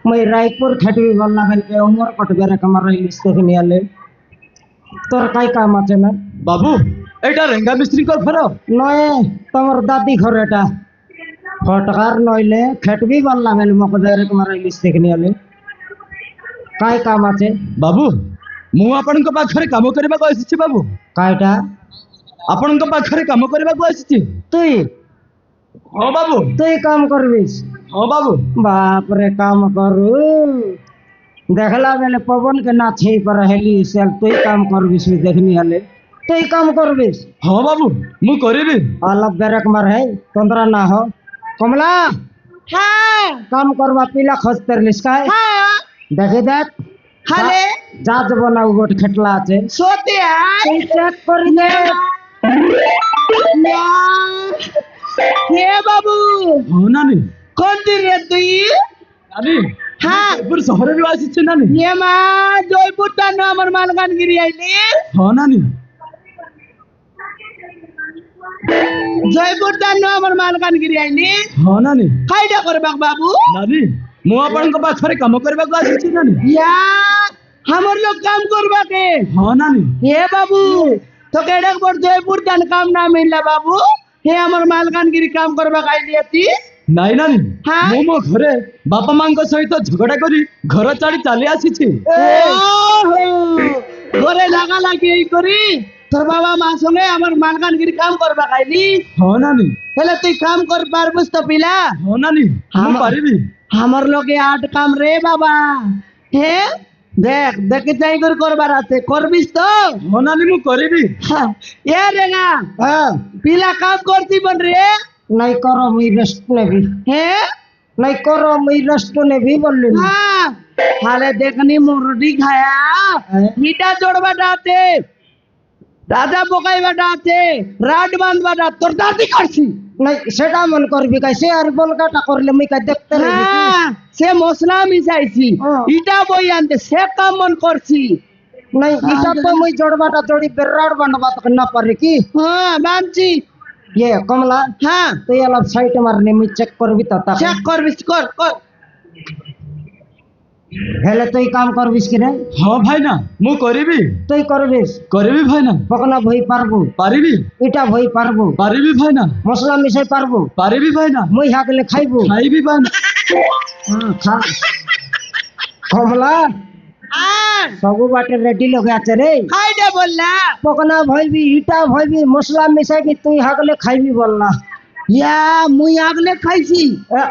मैं रायपुर खटवी बोलना बन के उमर कटबेरे कमर लिस्ट के नियाले তোর কাই কাম আছে না বাবু এটা রেঙ্গা মিস্ত্রি কর ফেরো নয় তোমার দাদি ঘর এটা ফটকার নইলে খেটবি বললাম এল মকদের তোমার লিস্ট থেকে নিয়ালে কাই কাম আছে বাবু ମୁଁ ଆପଣଙ୍କ ପାଖରେ କାମ କରିବାକୁ ଆସିଛି ବାବୁ কাইটা ଆପଣଙ୍କ ପାଖରେ କାମ କରିବାକୁ ଆସିଛି তুই ହଁ ବାବୁ তুই কাম করবিস ହଁ ବାବୁ বাপরে কাম করু দেখলা বেলে পবন के ना छई पर हेली सेल তুই কাম করবিস দেখনি হলে তুই কাম করবিস ହଁ ବାବୁ ମୁଁ କରିବି अलग बेरक मर है तंद्रा ना हो कमला হ্যাঁ काम करवा पीला खोज तेर लिस्काय হ্যাঁ দেখে দেখ হলে যা যাব না গোট খেটলা আছে সত্যি তুই চেক করি দে হে বাবু ହଁ ନାନୀ কোন দিন রে তুই ନାନୀ হ্যাঁ ଜୟପୁର ସହରରୁ ଆସିଛି ନାନୀ এ মা জয়পুর টানো আমার মালকানগিরি আইলি ହଁ ନାନୀ জয়পুর টানো আমার মালকানগিরি আইলি ହଁ ନାନୀ খাইটা করবাক বাবু ନାନୀ ମୁଁ ଆପଣଙ୍କ ପାଖରେ କାମ କରିବାକୁ ଆସିଛି ନାନୀ ইয়া আমার লোক কাম করবাকে ହଁ ନାନୀ হে বাবু তোকে এটা বড় জয়পুর টান কাম না মিললা বাবু হে আমার মালকানগিরি কাম করবাক আইলি আতি ନାଇଁ ନାନୀ ହଁ? ମୁଁ ମୋ ଘରେ ବାପା ମାଙ୍କ ସହିତ ଝଗଡା କରି ଘର ଛାଡି ଚାଲି ଆସିଛି ঘরে লাগা লাগি এই করি তোর বাবা মা সঙ্গে আমার মালকানগিরি কাম করবা খাইলি ହଁ নাନୀ তাহলে তুই কাম কর পারবুস তো পিলা ହଁ নাନୀ ମୁଁ ପାରିବି আমার লোকে আট কাম রে বাবা হে দেখ দেখে চাই করে করবার আছে করবিস তো ହଁ ନାନୀ ମୁଁ କରିବି হ্যাঁ, এ রেগা হ্যাঁ পিলা কাম করতি বন রে নাই করো মুই রেস্ট নেবি হ্যাঁ নাই করো মুই রেস্ট নেবি বললি না হ্যাঁ তাহলে দেখনি মুরডি খায়া হ্যাঁ। হিটা জোড়বাটা আছে রাজা পোকাইবাটা আছে রাড বাঁধবাটা তোর দাদি করছি নাই সেটা মন করবি কাইসে আর বলকাটা করলে মুই কাই দেখতে নেবি কি? হ্যাঁ সে মশলা মিশাইছি হ্যাঁ। ইটা বই আনতে সে কাম মন করছি নাই এটা তো মুই জড়বাটা জড়ি বেরাড় বানবা তো না পারে কি হ্যাঁ বানছি ये कमला হ্যাঁ তুই অলপ সাইড মারনি মুই চেক করবি তো তা চেক করবি কর কর হেলে তুই কাম করবিস কি রে ହଁ ଭାଇନା ମୁଁ କରିବି তুই করবিস କରିବି ଭାଇନା পকনা ভই পারবো ପାରିବି ইটা ভই পারবো ପାରିବି ଭାଇନା মশলা মিশাই পারবো ପାରିବି ভাইନା মুই হাগলে খাইবো ଖାଇବି ଭାଇନା খা কমলা হ্যাঁ সবু বাটে রেডি লগে আছে রে খাইটা বললা পকনা ভইবি ইটা ভইবি মশলা মিশাইবি তুই হাগলে খাইবি বললা ইয়া মুই আগলে খাইছি এ,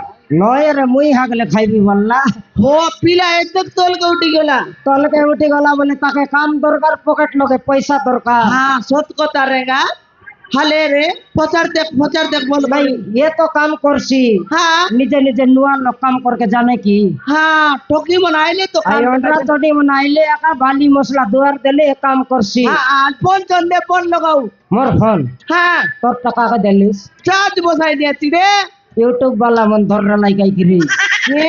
নয় রে মুই হাগলে খাইবি বললা ও পিলা একদম তোলকে উঠি গেলা তলকে উঠে গলা বলে তাকে কাম দরকার পকেট লগে পয়সা দরকার হ্যাঁ সত কথা রেগা হালে রে পচার দেখ বল ভাই ভাই এ তো কাম করছি হ্যাঁ নিজে নিজে নুয়া লোক কাম করকে জানে কি হ্যাঁ টকি মনাইলে তো আই কাম অন্ডা চটি মনাইলে একা বালি মশলা দুয়ার দিলে এ কাম করছি হ্যাঁ আর ফোন চন্দে ফোন লাগাও মোর ফোন হ্যাঁ তোর টাকা কে দিলিস চার্জ বসাই দিয়েছি রে ইউটিউব বালা মন ধর লাই গাই গিরি এ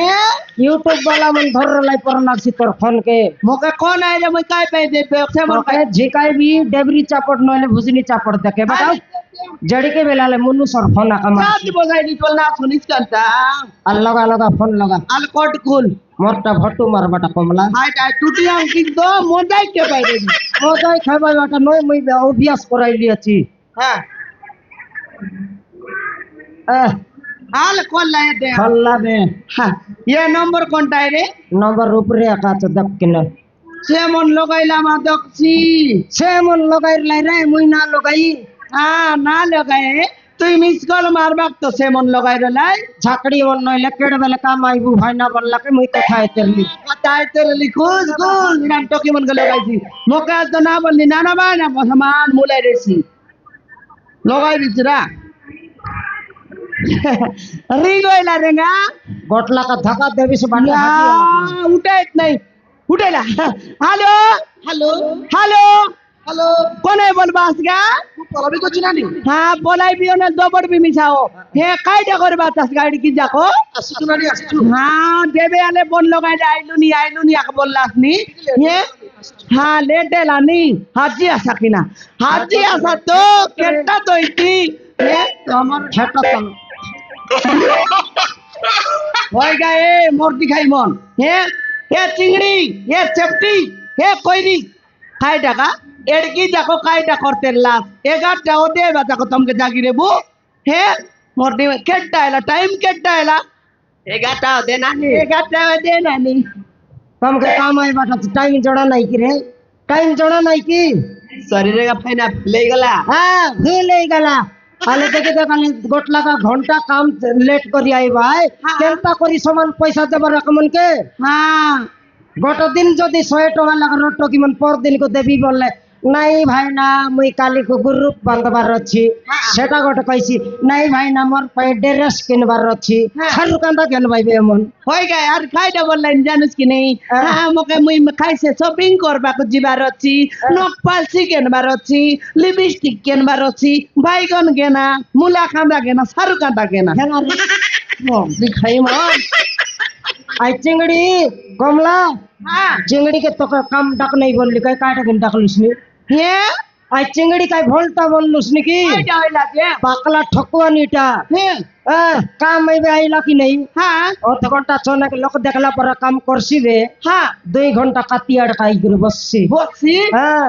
ইউটিউব বালা মন ধর লাই পর নাছি তোর ফোন কে মোকে কোন আইলে মই কাই পাই দে সে মন তোকে ঝিকাইবি ডেবরি চাপড় নইলে ভুজনি চাপড় দেখে বাটাও জড়িকে বেলালে মুনু সর ফোন আকামা চার্জ বসাই দি চল না শুনিস কান্তা আর লগা লগা ফোন লগা আল কোট কুল মোরটা ভট্টু মার বাটা কমলা হাই টাই টুটি আম কিন্তু মজাই কে পাই দে মজাই খাইবাই বাটা নয় মুই অভ্যাস করাই লিয়েছি হ্যাঁ এহ আল কোন লাই দে ফল্লা দে হ্যাঁ ये नंबर কোনটা রে নম্বর উপরে একা আছে দেখ কিনা সে মন লাগাইলাম দেখছি সে মন লগাই লাই রে মুই না লগাই হ্যাঁ না লাগায় তুই মিস কল মারবাক তো সে মন লাগাই লাই ঝাকড়ি মন নইলে কেড়ে বেলে কাম আইবু ভাই না বললাকে মুই কোথায় তেরলি তাই তেরে লিখুস গুল নাম টকি মন লাগাইছি মোকে তো না বললি না না ভাই না সমান মুলাই রেছি লাগাই দিছরা রিং হইলা রেঙ্গা গোটলা का धक्का देवी से बाटे उठायत नाही उठायला हॅलो हॅलो हॅलो हॅलो कोण आहे बोल बास का পলাবি করছি না নি हा बोलाई बियो ने दोबड़ भी मिसाओ हे काय डा कर बातास गाडी की जाको আসছু না নি আসছু हा देबे आले बोन लगायले आइलु नी आक बोललास नी हे हा लेटेला नी हाजी आसा किना हाजी आसा तो केट्टा तो इती हे আমার ছেটা তল ওই গা এ মর্দি খাই মন হে হে চিংড়ি হে চেপটি হে কইরি খাই টাকা এড়কি দেখো কাইটা করতে লাভ 11টা দে দেখো তোমাকে জাগি রে বু হে মর্দি কেটটা এলা টাইম কেটটা এলা 11টা দে নানি 11টা দে নানি তোমাকে কামাই বাটা টাইম জোড়া নাই কি রে টাইম জোড়া নাই কি শরীরে ফাইনা ফুলে গেলা হ্যাঁ ভুল হয়ে গেলা তাহলে দেখে দেখালে গোট লাগা ঘন্টা কাম লেট করি আই ভাই কেনটা করি সমান পয়সা দেবার রকমন কে হ্যাঁ গোট দিন যদি 100 টাকা লাগার টকি মন পর দিন কো দেবি বললে নাই ভাই না মুই কালি কো গ্রুপ বান্ধবার অছি সেটা গোট কইছি নাই ভাই না মোর পাই ড্রেস কিনবার অছি শাহরুখ খান কেন ভাইবে এমন হয়ে গে আর খাইটা বললেন জানিস কি নেই হ্যাঁ মোকে মুই খাইছে শপিং করবাকু ଯିବାର ଅଛି নখ পালসি কেনবার ଅଛି লিপস্টিক কেনবার ଅଛି বাইগন কেনা মুলা কাঁদা কেনা সারু কাঁদা কেনা মর্দি খাই মন আই চিংড়ি কমলা হ্যাঁ चिंगड़ी के तो काम डाक नहीं बोलली काय काय टाकिन डाकलुस नी হে आई चिंगड़ी काय भोलता बोललुस नी की খাইটা হইলা যে पाकला ठकुआ नीटा হে काम में भी आइला कि नहीं হ্যাঁ अध घंटा चोना के लोक देखला पर काम करसी बे হ্যাঁ 2 घंटा काती अड़काई कर बससी বসছি हां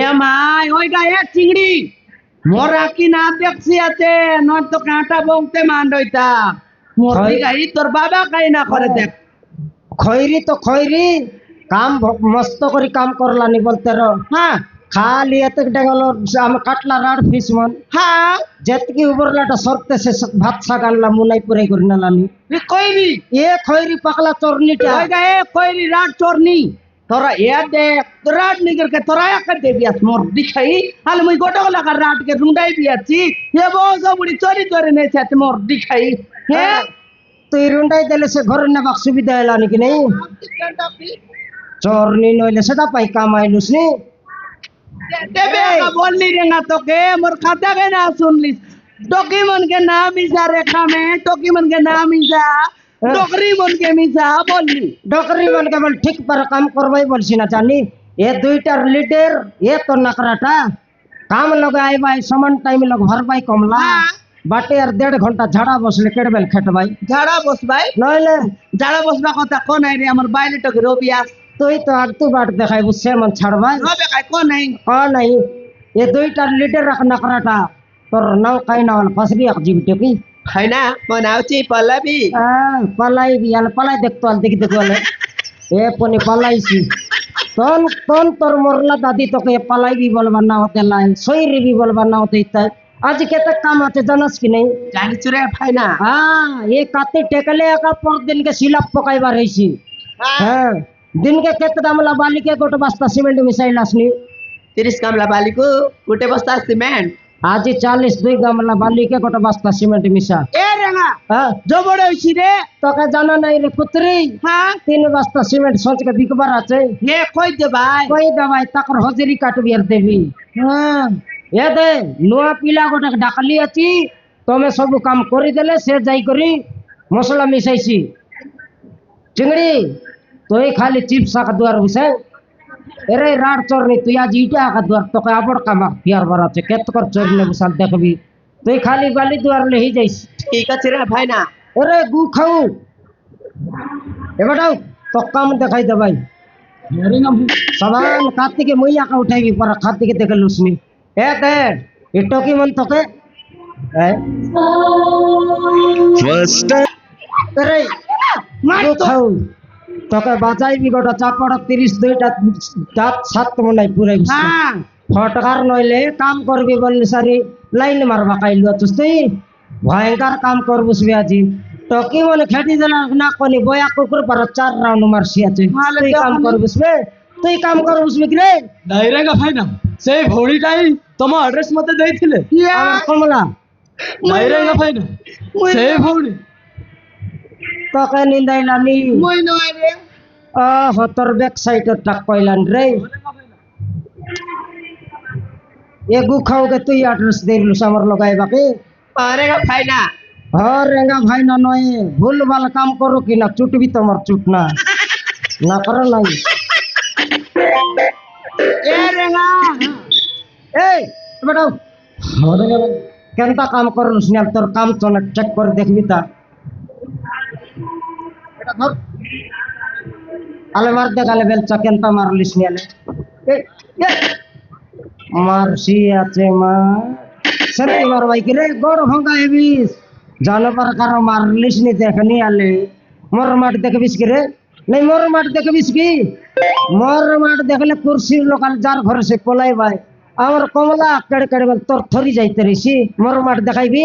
এ মাই ওই গা এ চিংড়ি মোরা কি না দেখছি আছে নয় তো কাঁটা বংতে মান্ডইতা মর্দি গাই তোর বাবা কাই না করে দেখ खैरी तो खैरी काम मस्त करी काम करला नी बोलते रो হ্যাঁ खाली एतक डेगल हम काटला राड फिश मन হ্যাঁ जेतकी उबरलाटा सरते से भात सागानला मुनाई पुराई करना लानी রে কইরি ये खैरी पकला चोरनीटा ওই গা এ কইরি রাত চোরনি তোরা এ দেখ রাত নিগর কে তোরা এক দেবি আস মর্দি খাই হাল মুই গোটা গোলা কার রাত কে রুন্ডাই দিয়াছি হে বো সবুড়ি চোরি চোরি নেছে এত মর্দি খাই হে তুই রুন্ডাই দিলে সে ঘরে নেবার সুবিধা এলা নাকি নেই চোরনি নইলে সেটা পাই কামাইলুস নি দেবে বললি রে না তোকে মোর খাতা কে না শুনলিস টকি মন के नाम मिसा रेखा में टोकी मन के नाम मिसा डोकरी मन के मिसा बोलली डोकरी मन के बोल ठीक पर काम करवाई बोलছি না জানি ये दुईटार लीडर ये तो नकराटा काम लगाए भाई समान टाइम लग भर भाई कमला बाटे আর 1.5 ঘন্টা ঝাড়া বসলে কেড়বেল খেট ভাই ঝাড়া বস ভাই নইলে ঝাড়া বসবা কথা কোন আই রে আমার বাইলে টকি রবিয়াস তুই তো আর তু বাট দেখাই বুঝছে মন ছাড় ভাই রবে কাই কোন নাই নাই ये दुईटार लीडर रख नकराटा তোর নাও কাই না হল ফাসরি এক জীবটে কি হয় না মন আউছি পল্লবী পালাই বিয়াল পালাই দেখতো আল দেখি দেখো এ পনি পালাইছি তন তন তোর মরলা দাদি তোকে পালাই বি বলবার না হতে লাই সইরি বি বলবার না হতে ইত্যাদি आज केते काम आते जानस कि नहीं জানি চুরে ভাই না ये काते टेकले का पर दिन के सिलप पकाइबा रहिसी हां दिन के केते दामला बाली के गोट बस्ता सीमेंट मिसाइलास नी 30 कामला बालिको गुटे बस्ता सीमेंट आज 42 गामला बाली के गोट बस्ता सीमेंट मिसा এ রেঙা हां জবড়ে হইছি রে তোকে জানা নাই রে পুত্রি হ্যাঁ 3 बस्ता सीमेंट सोच के बिकबार আছে হে কই দে ভাই কই দবাই তাকর হজরি কাটবি আর দেবি হ্যাঁ এ দে নুয়া পিলা গোটা ডাকলি আছি তুমি সব কাম করি দেলে সে যাই করি মশলা মিশাইছি চিংড়ি তুই খালি চিপস আকা দুয়ার বসে এরে রাড চরনি তুই আজ ইটা আকা দুয়ার তোকে আবড় কামা পিয়ার বার আছে কেত কর চরনে বসাল দেখবি তুই খালি বালি দুয়ার লেহি যাইস ঠিক আছে রে ভাই না এরে গু খাও এবাটাও তো কাম দেখাই দে ভাই সবান কাত থেকে মই আকা উঠাইবি পর খাত থেকে দেখে লুসনি এ দে এটো কি মন তোকে আরে গু খাও তোকে বাজাইবি গোটা চাপড় 32টা দাঁত 7 মলাই পুরাই হ্যাঁ ফটকার নইলে কাম করবি বললি সারি লাইন মারবা কাইলু আছিস তুই ভয়ঙ্কর কাম করবুস আজি টকি মনে খেটি দিলা না কোনি বয়া কুকুর पर 4 রাউন্ড মারছি আছে তুই কাম করবুস বে তুই কাম করবুস বে রে ନାଇରେଙ୍ଗା ଭାଇନା ସେଇ ଭଉଣୀଟା ହିଁ ତମ ଆଡ୍ରେସ ମତେ ଦେଇଥିଲେ আমার কমলা ନାଇରେଙ୍ଗା ଭାଇନା ସେଇ ଭଉଣୀ তোকে নিন্দাইলানি মই নয় রে তোর ব্যাক সাইডে টাক পাইলান রে এ গু খাওকে তুই অ্যাড্রেস দিলুস আমার লগাইবাকে আরে ভাই না রেঙ্গা ভাই না নয় ভুল ভাল কাম করো কি না চুটবি তোমার চুট না না করো নাই এ রেঙা এই বেটাও কেনটা কাম করলুস না তোর কাম চলে চেক করে দেখবি তা ধর আলে মার দে গালে বেলচা কেনটা মারলিস নি আলে মারছি আছে মা সত্যি মার ভাই কি রে গড় ভঙ্গা হেবিস জানো পার কারো মারলিস নি দেখনি আলে মোর মাঠ দেখবিস কি রে নাই মোর মাঠ দেখবিস কি মোর মাঠ দেখলে কুরসির লোকাল যার ঘরে সে পলাই ভাই আমার কমলা কেড়ে কেড়ে বল তোর থরি যাইতে রেছি মোর মাঠ দেখাইবি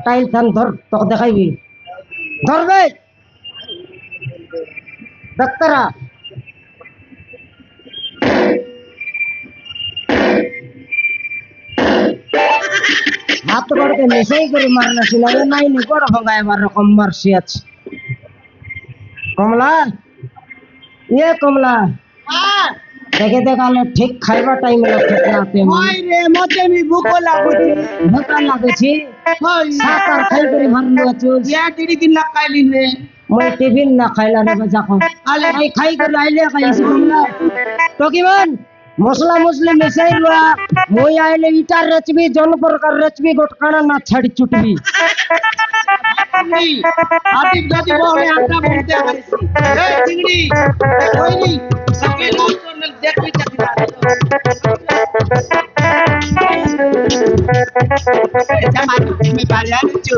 টাইল থান ধর তোকে দেখাইবি ধরবে ডাক্তারা হাত গড়কে মিশাই করে মারনা ছিল নাই নি বড় ভঙ্গায় আমার রকম মারছি আছে কমলা ইয়ে কমলা দেখে দেখালে ঠিক খাইবা টাইম লাগছে রাতে ওই রে মতে মি ভুক লাগুছি ভোকা লাগুছি ওই সাত আর খাই করে মারলু আছো ইয়া টিড়ি দিন না খাইলি রে মই টিফিন না খাইলা রে বাজাকো আলে এই খাই করে আইলে খাইছি কমলা তো কি মান মশলা মশলি মিশাই লয়া মই আইলে ইটার রেচবি জন প্রকার রেচবি গোটকানা না ছাড়ি চুটবি আদি যদি বলে আটা বলতে পারিছি এই চিংড়ি কইনি সকে লোক করলে দেখবি চাকরি এটা মানে আমি পারি আনিছো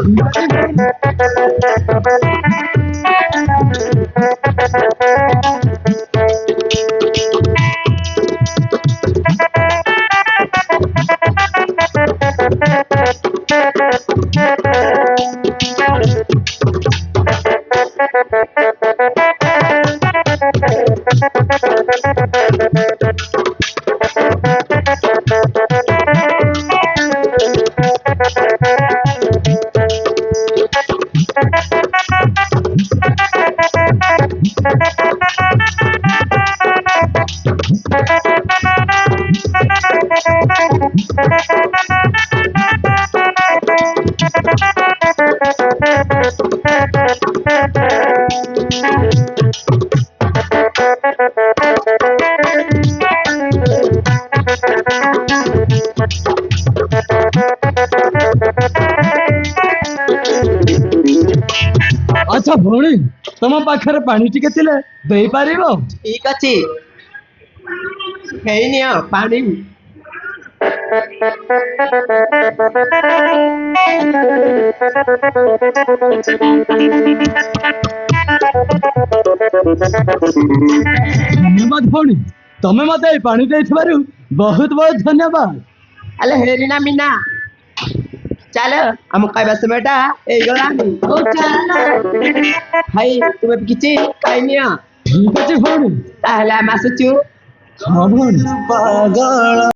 আচ্ছা ভଉଣୀ ତମ ପାଖରେ ପାଣି ଟିକେ ଥିଲେ ଦେଇପାରିବ? ঠিক আছে এই নিও পানি ଧନ୍ୟବାଦ ଭଉଣୀ, ତମେ ମତେ ଏଇ ପାଣି ଦେଇଥିବାରୁ ବହୁତ ବହୁତ ଧନ୍ୟବାଦ। আলে হেরিনা মিনা চলো আমার খাইবা সময়টা এইগলানি ও চলো ভাই তুমি কিছু খাই নিও ঠিক আছে ভଉଣୀ। তাহলে আমি আসুଛୁ ହଁ ଭଉଣୀ।